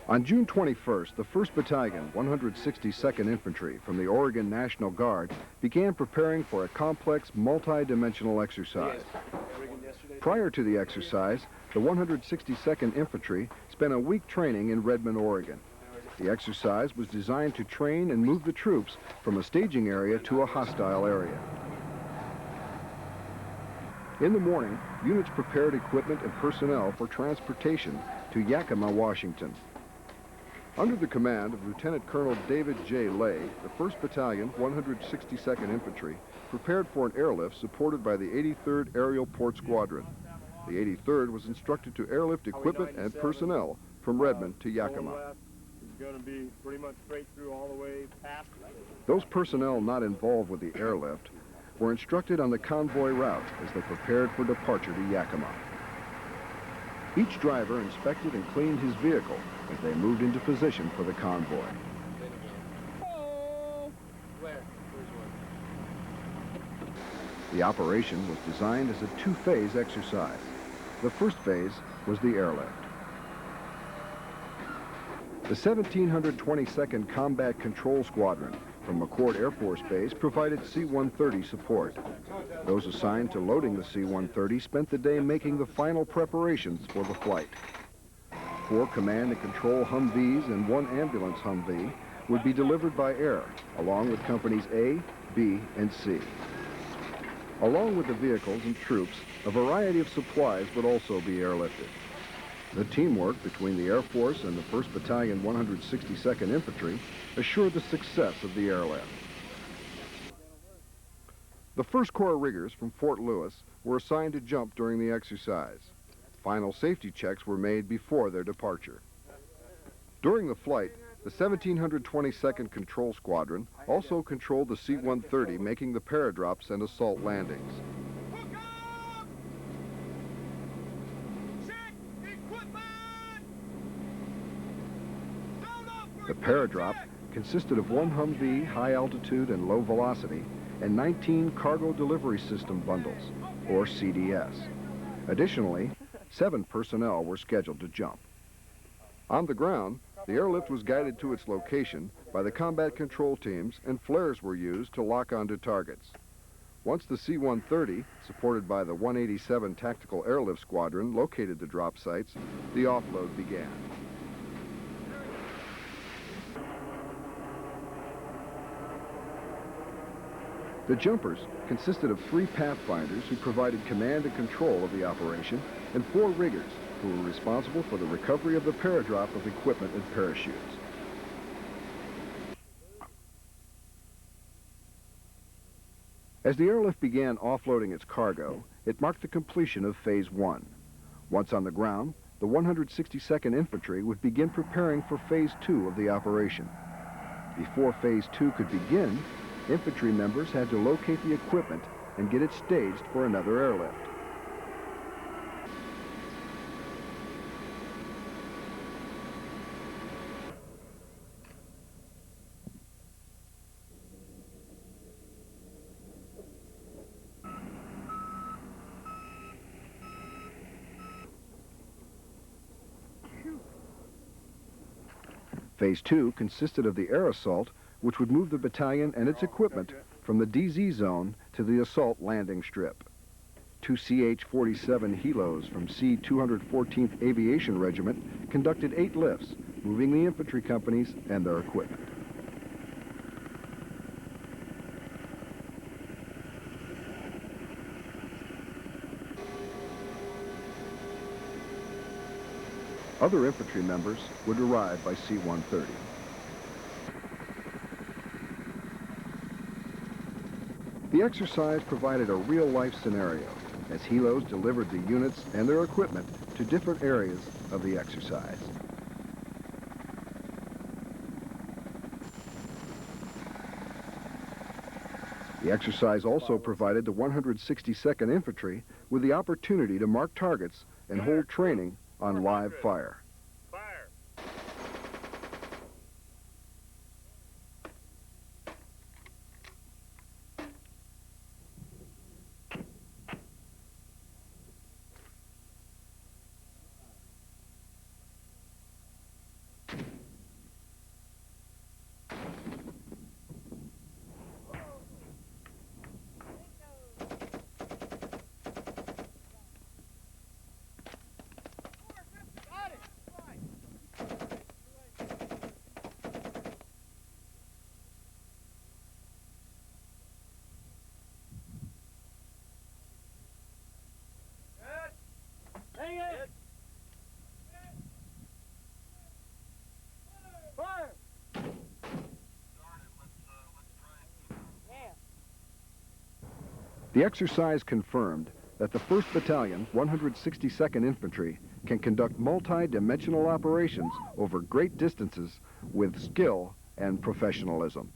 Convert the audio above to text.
On June 21st, the 1st Battalion, 162nd Infantry from the Oregon National Guard began preparing for a complex, multi-dimensional exercise. Prior to the exercise, the 162nd Infantry spent a week training in Redmond, Oregon. The exercise was designed to train and move the troops from a staging area to a hostile area. In the morning, units prepared equipment and personnel for transportation to Yakima, Washington. Under the command of Lieutenant Colonel David J. Lay, the 1st Battalion, 162nd Infantry, prepared for an airlift supported by the 83rd Aerial Port Squadron. The 83rd was instructed to airlift equipment and personnel from Redmond to Yakima. Going to be pretty much straight through all the way past. Those personnel not involved with the airlift were instructed on the convoy route as they prepared for departure to Yakima. Each driver inspected and cleaned his vehicle as they moved into position for the convoy. The operation was designed as a two-phase exercise. The first phase was the airlift. The 1722nd Combat Control Squadron from McCord Air Force Base provided C-130 support. Those assigned to loading the C-130 spent the day making the final preparations for the flight. 4 command and control Humvees and 1 ambulance Humvee would be delivered by air, along with companies A, B, and C. Along with the vehicles and troops, a variety of supplies would also be airlifted. The teamwork between the Air Force and the 1st Battalion, 162nd Infantry assured the success of the airlift. The 1st Corps riggers from Fort Lewis were assigned to jump during the exercise. Final safety checks were made before their departure. During the flight, the 1722nd Control Squadron also controlled the C-130, making the paradrops and assault landings. The paradrop consisted of 1 Humvee, high altitude and low velocity, and 19 cargo delivery system bundles, or CDS. Additionally, 7 personnel were scheduled to jump. On the ground, the airlift was guided to its location by the combat control teams, and flares were used to lock onto targets. Once the C-130, supported by the 187 Tactical Airlift Squadron, located the drop sites, the offload began. The jumpers consisted of 3 pathfinders who provided command and control of the operation, and 4 riggers who were responsible for the recovery of the paradrop of equipment and parachutes. As the airlift began offloading its cargo, it marked the completion of Phase 1. Once on the ground, the 162nd Infantry would begin preparing for Phase 2 of the operation. Before Phase 2 could begin, infantry members had to locate the equipment and get it staged for another airlift. Phase 2 consisted of the air assault, which would move the battalion and its equipment from the DZ zone to the assault landing strip. 2 CH-47 helos from C-214th Aviation Regiment conducted 8 lifts, moving the infantry companies and their equipment. Other infantry members would arrive by C-130. The exercise provided a real-life scenario as helos delivered the units and their equipment to different areas of the exercise. The exercise also provided the 162nd Infantry with the opportunity to mark targets and hold training on live fire. The exercise confirmed that the 1st Battalion, 162nd Infantry, can conduct multi-dimensional operations over great distances with skill and professionalism.